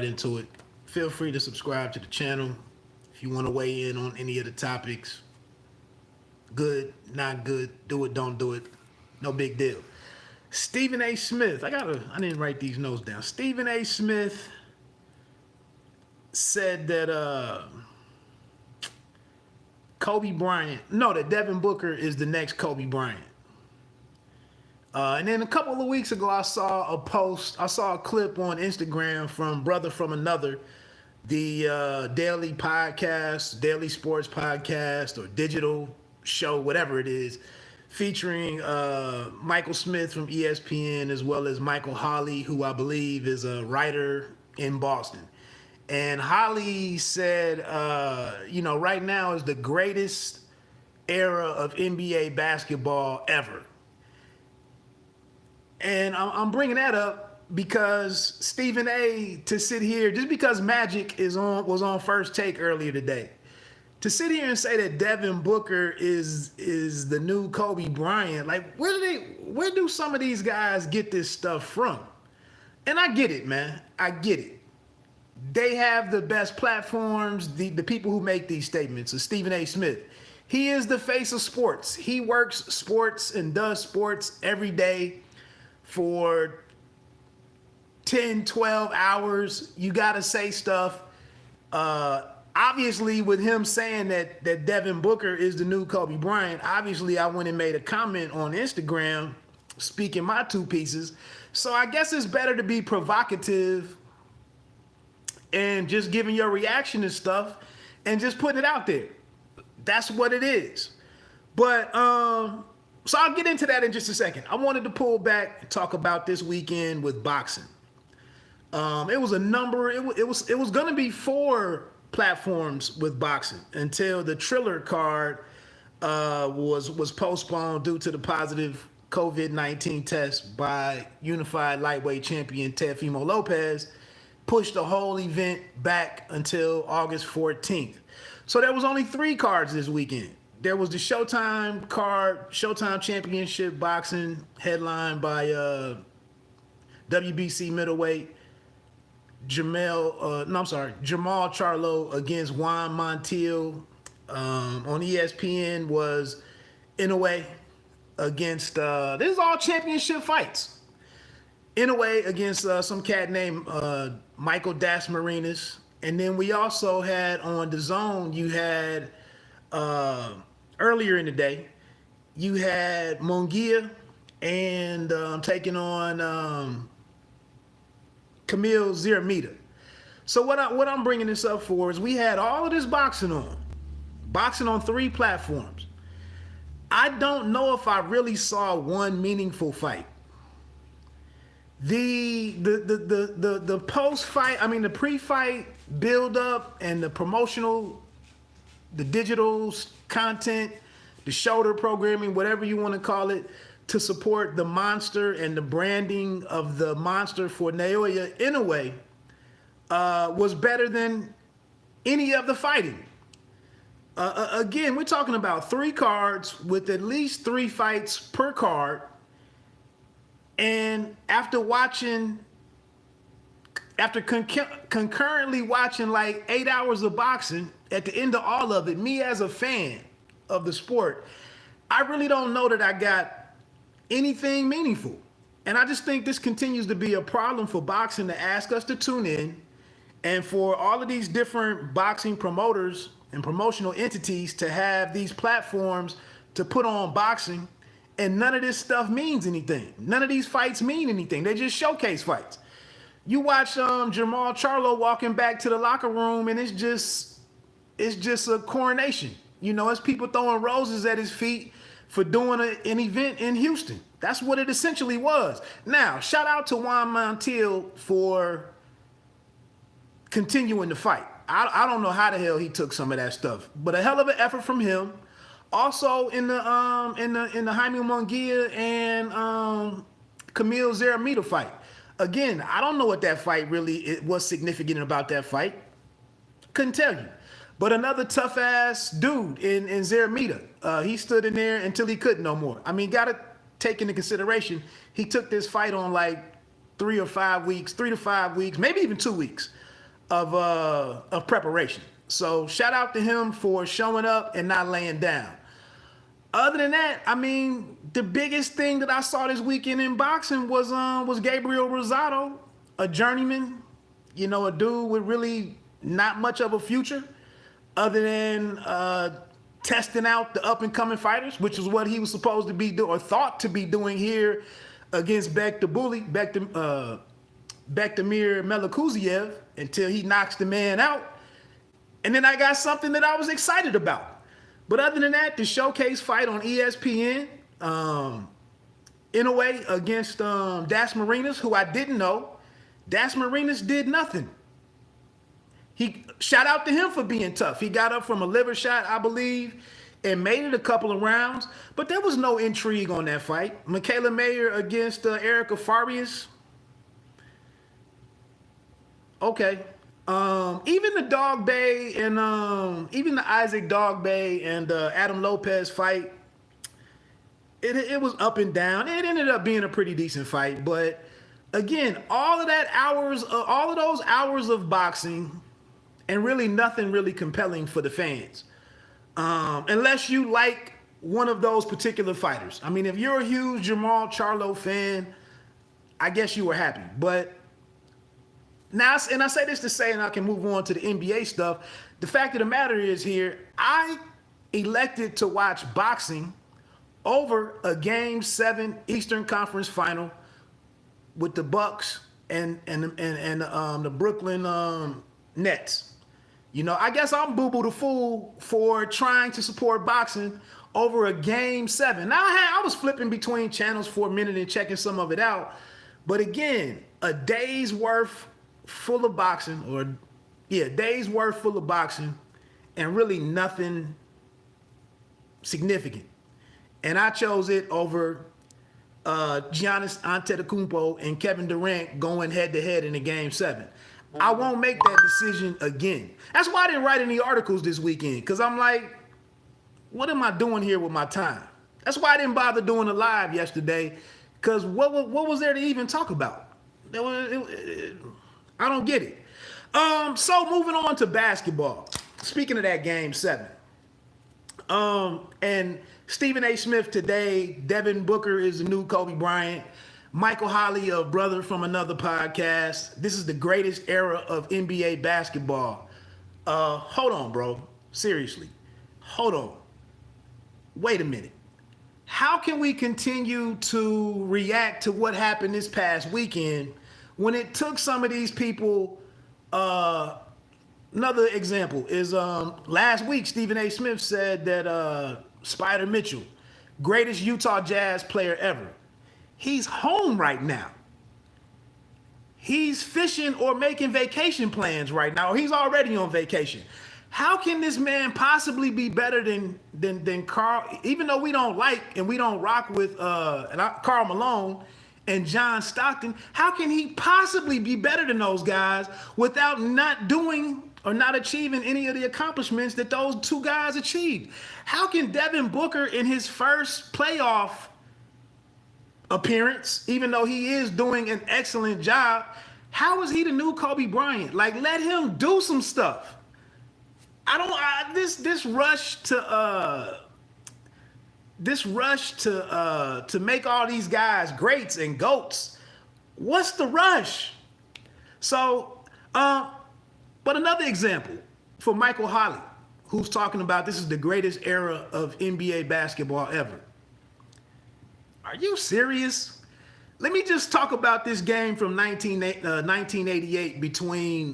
into it. Feel free to subscribe to the channel if you want to weigh in on any of the topics. Good, not good, do it, don't do it. No big deal. Stephen A. Smith. I didn't write these notes down. Stephen A. Smith said that that Devin Booker is the next Kobe Bryant. And then a couple of weeks ago, I saw a clip on Instagram from Brother From Another, the daily sports podcast or digital show, whatever it is, featuring Michael Smith from ESPN as well as Michael Holley, who I believe is a writer in Boston. And Holley said, right now is the greatest era of NBA basketball ever. And I'm bringing that up because Stephen A. to sit here, just because Magic was on First Take earlier today, to sit here and say that Devin Booker is the new Kobe Bryant, like where do some of these guys get this stuff from? And I get it, man. I get it. They have the best platforms. The people who make these statements are Stephen A. Smith. He is the face of sports. He works sports and does sports every day for 10, 12 hours. You got to say stuff. Obviously, with him saying that Devin Booker is the new Kobe Bryant, obviously I went and made a comment on Instagram speaking my two pieces. So I guess it's better to be provocative and just giving your reaction to stuff and just putting it out there. That's what it is. But so I'll get into that in just a second. I wanted to pull back and talk about this weekend with boxing. It was going to be 4 platforms with boxing until the Triller card was postponed due to the positive COVID-19 test by unified lightweight champion Teofimo Lopez, pushed the whole event back until August 14th. So there was only 3 cards this weekend. There was the Showtime card, Showtime Championship Boxing, headlined by WBC middleweight Jamal Charlo against Juan Montiel. On ESPN was Inoue against, this is all championship fights. Inoue against some cat named Michael Dasmarinas. And then we also had on the Zone, you had earlier in the day, you had Munguia and taking on Camille Ziramita. So what I'm bringing this up for is we had all of this boxing on 3 platforms. I don't know if I really saw one meaningful fight. The post-fight, the pre-fight build-up and the promotional, the digital content, the shoulder programming, whatever you want to call it, to support the monster and the branding of the monster for Naoya Inoue was better than any of the fighting. Again, we're talking about 3 cards with at least 3 fights per card. And after concurrently watching like 8 hours of boxing, at the end of all of it, me as a fan of the sport, I really don't know that I got anything meaningful. And I just think this continues to be a problem for boxing to ask us to tune in, and for all of these different boxing promoters and promotional entities to have these platforms to put on boxing, and none of this stuff means anything. None of these fights mean anything. They just showcase fights. You watch Jamal Charlo walking back to the locker room, and it's just a coronation. It's people throwing roses at his feet for doing an event in Houston. That's what it essentially was. Now, shout out to Juan Montiel for continuing the fight. I don't know how the hell he took some of that stuff, but a hell of an effort from him. Also in the Jaime Munguia and Camille Ziramita fight. Again, I don't know what that fight really was significant about that fight. Couldn't tell you. But another tough ass dude in Ziramita. He stood in there until he couldn't no more. Gotta take into consideration he took this fight on like 3 to 5 weeks, maybe even 2 weeks. of preparation. So shout out to him for showing up and not laying down. Other than that, I mean, the biggest thing that I saw this weekend in boxing was Gabriel Rosado, a journeyman, a dude with really not much of a future, other than testing out the up and coming fighters, which is what he was supposed to be doing or thought to be doing here against Bektemir Melikuziev until he knocks the man out. And then I got something that I was excited about. But other than that, the showcase fight on ESPN, in a way, against Das Marinas, who I didn't know. Das Marinas did nothing. Shout out to him for being tough. He got up from a liver shot, I believe, and made it a couple of rounds. But there was no intrigue on that fight. Michaela Mayer against Erica Farias. Okay. Even the Dog Bay and even the Isaac Dog Bay and Adam Lopez fight, it was up and down. It ended up being a pretty decent fight, but again, all of those hours of boxing, and really nothing really compelling for the fans, unless you like one of those particular fighters. I mean, if you're a huge Jamal Charlo fan, I guess you were happy, but. Now, and I say this to say, and I can move on to the NBA stuff. The fact of the matter is here, I elected to watch boxing over a Game 7 Eastern Conference Final with the Bucks and the Brooklyn Nets. I guess I'm Boo Boo the Fool for trying to support boxing over a Game 7. Now, I was flipping between channels for a minute and checking some of it out. But again, a day's worth full of boxing, days worth full of boxing, and really nothing significant. And I chose it over Giannis Antetokounmpo and Kevin Durant going head to head in a Game 7. I won't make that decision again. That's why I didn't write any articles this weekend, because I'm like, what am I doing here with my time? That's why I didn't bother doing a live yesterday, because what was there to even talk about? I don't get it. So moving on to basketball. Speaking of that Game 7. And Stephen A. Smith today, Devin Booker is the new Kobe Bryant. Michael Holley, a brother from another podcast. This is the greatest era of NBA basketball. Hold on, bro. Seriously. Hold on. Wait a minute. How can we continue to react to what happened this past weekend when it took some of these people? Another example is last week, Stephen A. Smith said that Spider Mitchell, greatest Utah Jazz player ever, he's home right now. He's fishing or making vacation plans right now. He's already on vacation. How can this man possibly be better than Carl, even though we don't like and we don't rock with Karl Malone and John Stockton? How can he possibly be better than those guys without not doing or not achieving any of the accomplishments that those two guys achieved? How can Devin Booker in his first playoff appearance, even though he is doing an excellent job, how is he the new Kobe Bryant? Like, let him do some stuff. This rush to make all these guys greats and GOATs. What's the rush? So, but another example for Michael Holley, who's talking about this is the greatest era of NBA basketball ever. Are you serious? Let me just talk about this game from 1988 between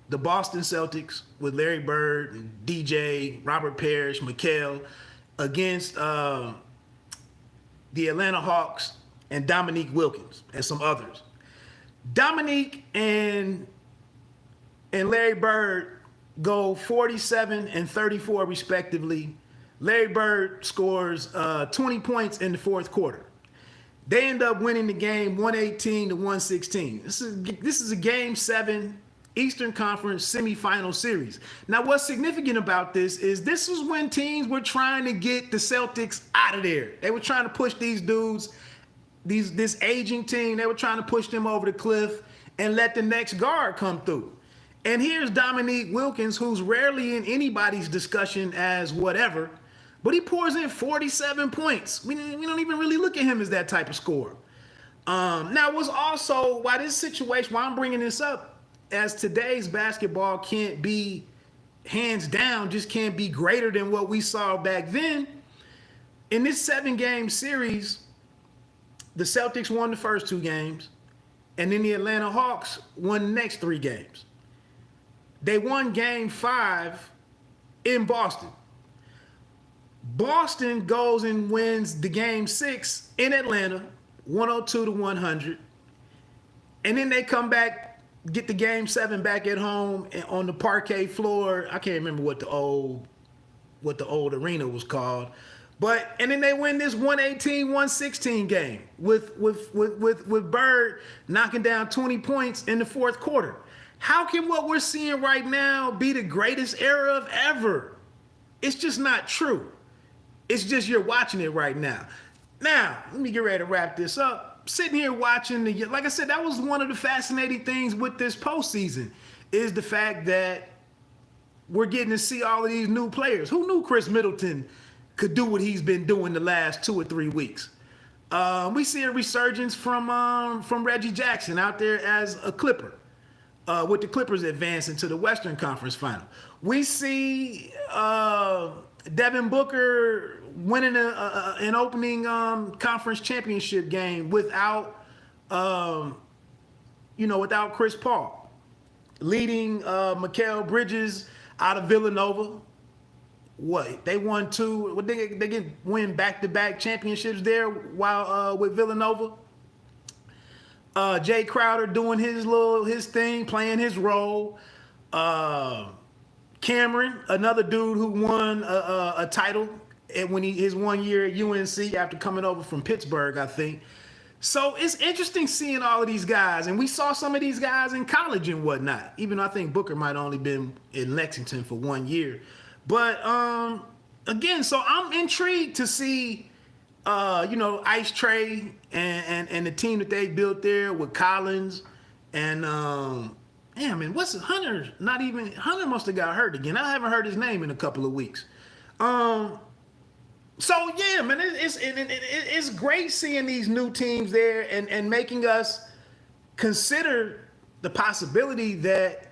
the Boston Celtics with Larry Bird, and DJ, Robert Parrish, McHale, against the Atlanta Hawks and Dominique Wilkins and some others. Dominique and Larry Bird go 47 and 34 respectively. Larry Bird scores 20 points in the fourth quarter. They end up winning the game 118 to 116. This is a Game 7 Eastern Conference semifinal series. Now, what's significant about this was when teams were trying to get the Celtics out of there. They were trying to push these dudes, this aging team, they were trying to push them over the cliff and let the next guard come through. And here's Dominique Wilkins, who's rarely in anybody's discussion as whatever, but he pours in 47 points. We don't even really look at him as that type of scorer. Now, what's also why this situation, why I'm bringing this up, as today's basketball can't be hands down, just can't be greater than what we saw back then. In this 7-game series, the Celtics won the first 2 games, and then the Atlanta Hawks won the next 3 games. They won Game 5 in Boston. Boston goes and wins the Game 6 in Atlanta, 102-100. And then they come back, get the Game 7 back at home and on the parquet floor. I can't remember what the old arena was called. And then they win this 118-116 game with Bird knocking down 20 points in the fourth quarter. How can what we're seeing right now be the greatest era of ever? It's just not true. It's just you're watching it right now. Now, let me get ready to wrap this up. Sitting here watching like I said, that was one of the fascinating things with this postseason, is the fact that we're getting to see all of these new players. Who knew Chris Middleton could do what he's been doing the last 2 or 3 weeks? We see a resurgence from Reggie Jackson out there as a Clipper, with the Clippers advancing to the Western Conference Final. We see Devin Booker winning an opening conference championship game without Chris Paul, leading Mikal Bridges out of Villanova. They won 2. They get win back-to-back championships there while with Villanova. Jay Crowder doing his thing, playing his role. Cameron, another dude who won a title when his 1 year at UNC after coming over from Pittsburgh, I think. So it's interesting seeing all of these guys, and we saw some of these guys in college and whatnot. Even though I think Booker might only been in Lexington for 1 year, but again, so I'm intrigued to see Ice Trey and the team that they built there with Collins and what's Hunter? Hunter must have got hurt again. I haven't heard his name in a couple of weeks. So yeah, man, it's great seeing these new teams there and making us consider the possibility that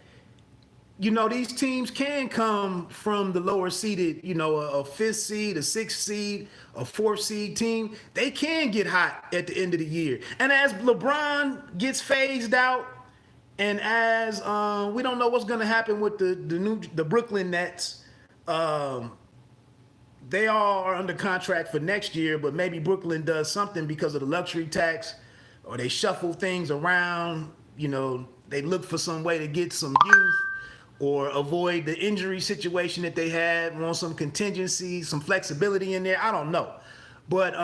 these teams can come from the lower seeded, a 5th seed, a 6th seed, a 4th seed team. They can get hot at the end of the year. And as LeBron gets phased out, and as we don't know what's going to happen with the Brooklyn Nets, they all are under contract for next year, but maybe Brooklyn does something because of the luxury tax, or they shuffle things around. They look for some way to get some youth, or avoid the injury situation that they had, want some contingency, some flexibility in there. I don't know. But,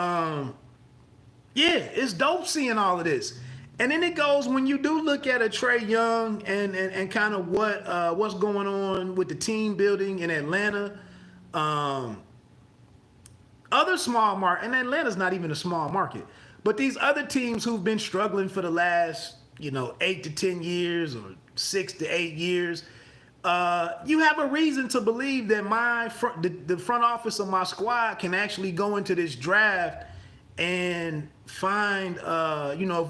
it's dope seeing all of this. And then it goes, when you do look at a Trae Young and kind of what's going on with the team building in Atlanta, other small market, and Atlanta's not even a small market, but these other teams who've been struggling for the last, 8 to 10 years or 6 to 8 years, you have a reason to believe that the front office of my squad can actually go into this draft and find,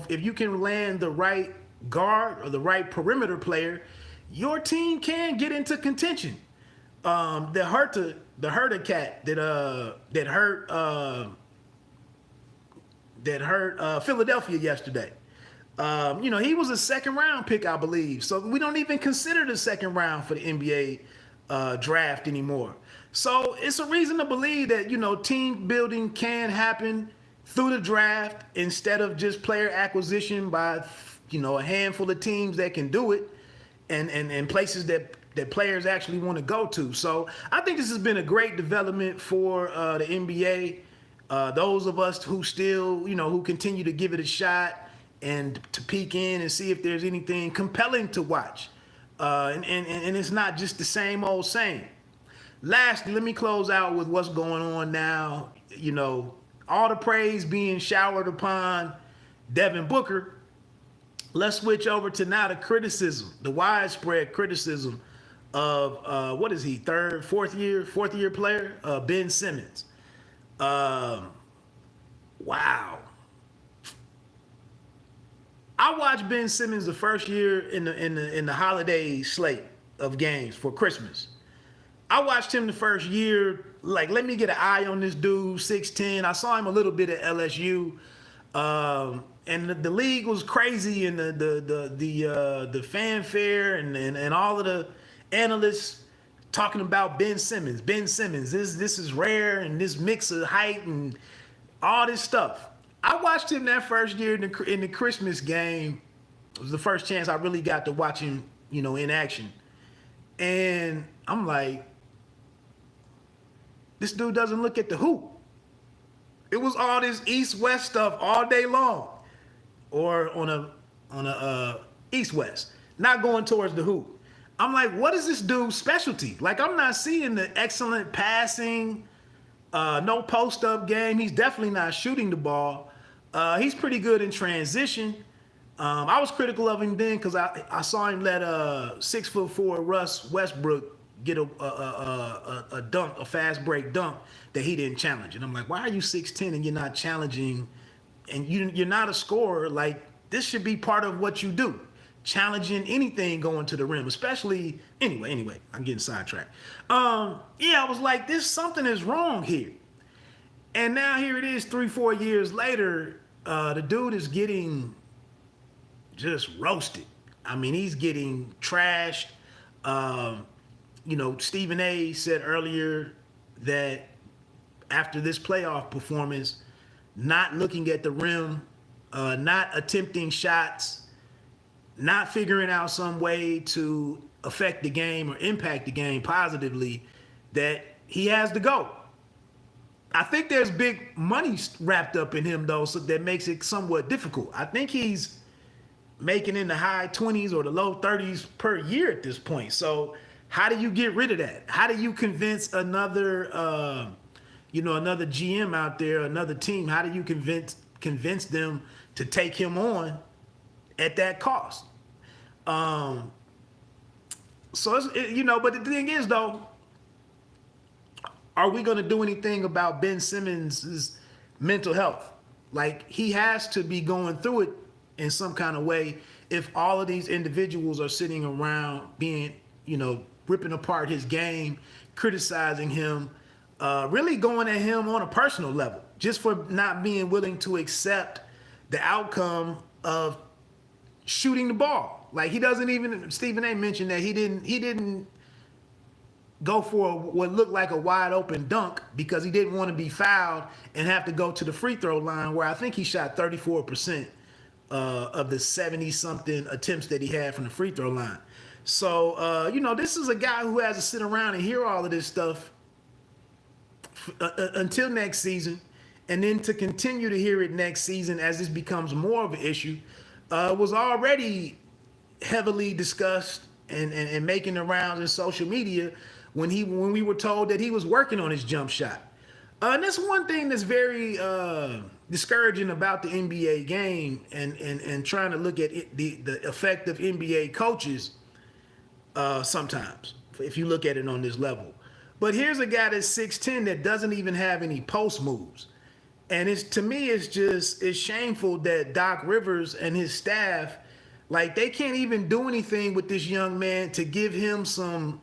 if you can land the right guard or the right perimeter player, your team can get into contention. The Herta cat that hurt Philadelphia yesterday. He was a 2nd round pick, I believe. So we don't even consider the 2nd round for the NBA draft anymore. So it's a reason to believe that, team building can happen through the draft instead of just player acquisition by, a handful of teams that can do it and places that players actually want to go to. So I think this has been a great development for the NBA. Those of us who still, who continue to give it a shot and to peek in and see if there's anything compelling to watch. And it's not just the same old same. Lastly, let me close out with what's going on now. All the praise being showered upon Devin Booker. let's switch over to now the criticism, the widespread criticism of what is he, fourth year player, Ben Simmons. Um, wow. I watched Ben Simmons the first year in the holiday slate of games for Christmas. I watched him the first year, like, let me get an eye on this dude, 6'10". I saw him a little bit at LSU. And the league was crazy, and the fanfare and all of the analysts talking about Ben Simmons. Ben Simmons, this is rare, and this mix of height and all this stuff. I watched him that first year in the Christmas game. It was the first chance I really got to watch him, in action. And I'm like, this dude doesn't look at the hoop. It was all this east-west stuff all day long, or on a east-west, not going towards the hoop. I'm like, what is this dude's specialty? Like, I'm not seeing the excellent passing, no post-up game. He's definitely not shooting the ball. He's pretty good in transition. I was critical of him then because I saw him let 6'4" Russ Westbrook get a dunk, a fast break dunk that he didn't challenge. And I'm like, why are you 6'10" and you're not challenging? And you're not a scorer. Like, this should be part of what you do. Challenging anything going to the rim, especially anyway, I'm getting sidetracked. I was like, something is wrong here. And now here it is, 3-4 years later, the dude is getting just roasted. I mean, he's getting trashed. Stephen A said earlier that after this playoff performance, not looking at the rim, not attempting shots, not figuring out some way to affect the game or impact the game positively, that he has to go. I think there's big money wrapped up in him, though, so that makes it somewhat difficult. I think he's making in the high 20s or the low 30s per year at this point. So how do you get rid of that? How do you convince another, another GM out there, another team? How do you convince them to take him on at that cost? But the thing is, though, are we going to do anything about Ben Simmons' mental health? Like, he has to be going through it in some kind of way if all of these individuals are sitting around being, ripping apart his game, criticizing him, really going at him on a personal level, just for not being willing to accept the outcome of shooting the ball. Like, he doesn't even, Stephen A mentioned that he didn't go for what looked like a wide open dunk because he didn't want to be fouled and have to go to the free throw line, where I think he shot 34% of the 70-something attempts that he had from the free throw line. So, this is a guy who has to sit around and hear all of this stuff until next season, and then to continue to hear it next season as this becomes more of an issue. Was already heavily discussed and making the rounds in social media when we were told that he was working on his jump shot. And that's one thing that's very discouraging about the NBA game and trying to look at the effect of NBA coaches sometimes, if you look at it on this level. But here's a guy that's 6'10" that doesn't even have any post moves. And to me, it's shameful that Doc Rivers and his staff, like, they can't even do anything with this young man to give him some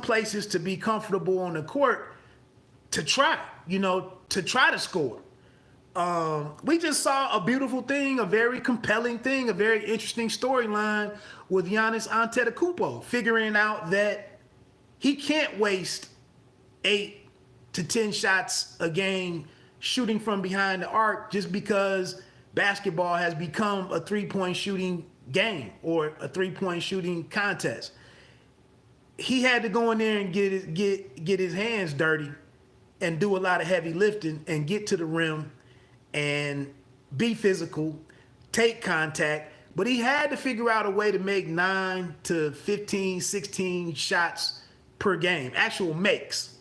places to be comfortable on the court to try to score. We just saw a beautiful thing, a very compelling thing, a very interesting storyline with Giannis Antetokounmpo, figuring out that he can't waste 8 to 10 shots a game shooting from behind the arc just because basketball has become a three-point shooting game or a three-point shooting contest. He had to go in there and get his hands dirty and do a lot of heavy lifting and get to the rim and be physical, take contact. But he had to figure out a way to make 9 to 15, 16 shots per game, actual makes.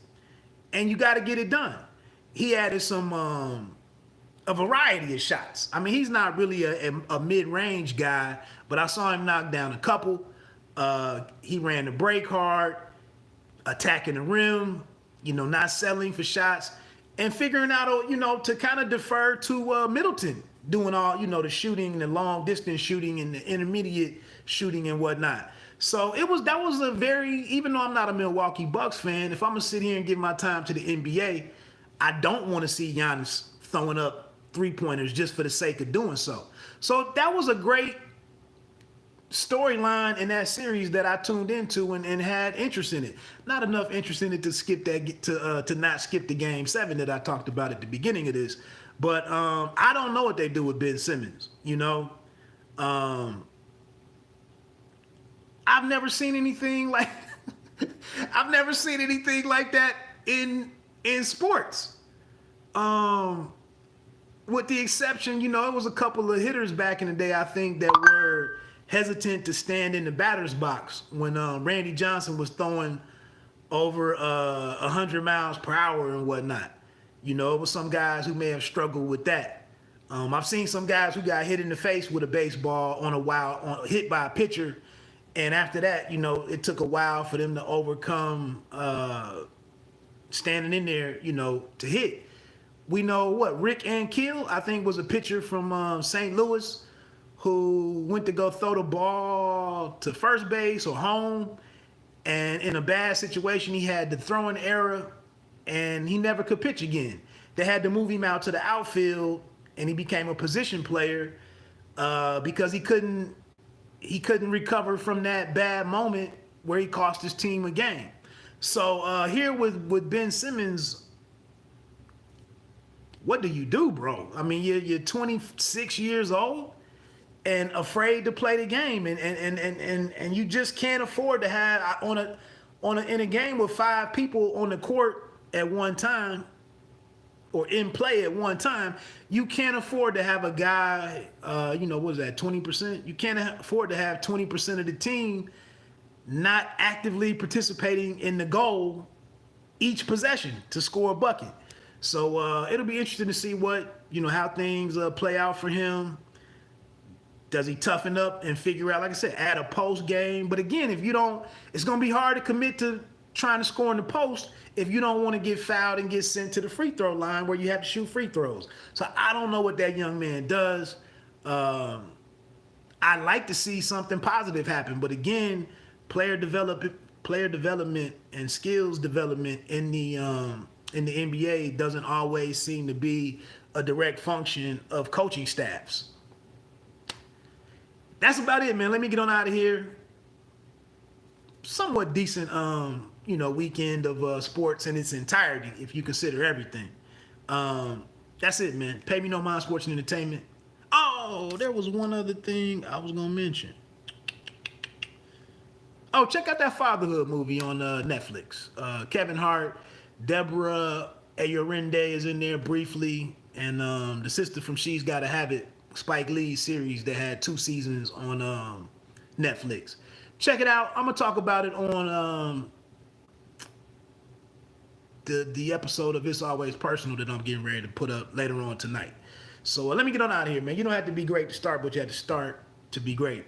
And you got to get it done. He added some a variety of shots. I mean, he's not really a mid-range guy, but I saw him knock down a couple. He ran the break hard, attacking the rim, not settling for shots, and figuring out, to kind of defer to Middleton, doing all, the shooting, the long distance shooting, and the intermediate shooting and whatnot. So that was a very, even though I'm not a Milwaukee Bucks fan, if I'm gonna sit here and give my time to the NBA, I don't want to see Giannis throwing up 3-pointers just for the sake of doing so. So that was a great storyline in that series that I tuned into and had interest in it. Not enough interest in it to skip that to not skip the game 7 that I talked about at the beginning of this. But I don't know what they do with Ben Simmons. I've never seen anything like that in sports. With the exception, it was a couple of hitters back in the day, I think, that were hesitant to stand in the batter's box when Randy Johnson was throwing over 100 miles per hour and whatnot. It was some guys who may have struggled with that. I've seen some guys who got hit in the face with a baseball hit by a pitcher, and after that, it took a while for them to overcome standing in there, to hit. We know Rick Ankiel, I think, was a pitcher from St. Louis who went to go throw the ball to first base or home, and in a bad situation, he had the throwing error, and he never could pitch again. They had to move him out to the outfield, and he became a position player because he couldn't recover from that bad moment where he cost his team a game. So here with Ben Simmons, what do you do, bro? I mean, you're 26 years old and afraid to play the game, and you just can't afford to have in a game with 5 people on the court at one time or in play at one time. You can't afford to have a guy, what is that, 20%? You can't afford to have 20% of the team not actively participating in the goal each possession to score a bucket. So it'll be interesting to see how things play out for him. Does he toughen up and figure out, like I said, add a post game? But again, if you don't, it's going to be hard to commit to trying to score in the post if you don't want to get fouled and get sent to the free throw line where you have to shoot free throws. So I don't know what that young man does. I'd like to see something positive happen. But again, player development and skills development in the NBA doesn't always seem to be a direct function of coaching staffs. That's about it, man. Let me get on out of here. Somewhat decent, weekend of sports in its entirety, if you consider everything. That's it, man. Pay me no mind, sports and entertainment. Oh, there was one other thing I was gonna mention. Oh, check out that fatherhood movie on Netflix. Kevin Hart, Deborah Ayorinde is in there briefly, and the sister from She's Gotta Have It, Spike Lee's series that had 2 seasons on Netflix. Check it out. I'm gonna talk about it on the episode of It's Always Personal that I'm getting ready to put up later on tonight. So let me get on out of here, man. You don't have to be great to start, but you have to start to be great.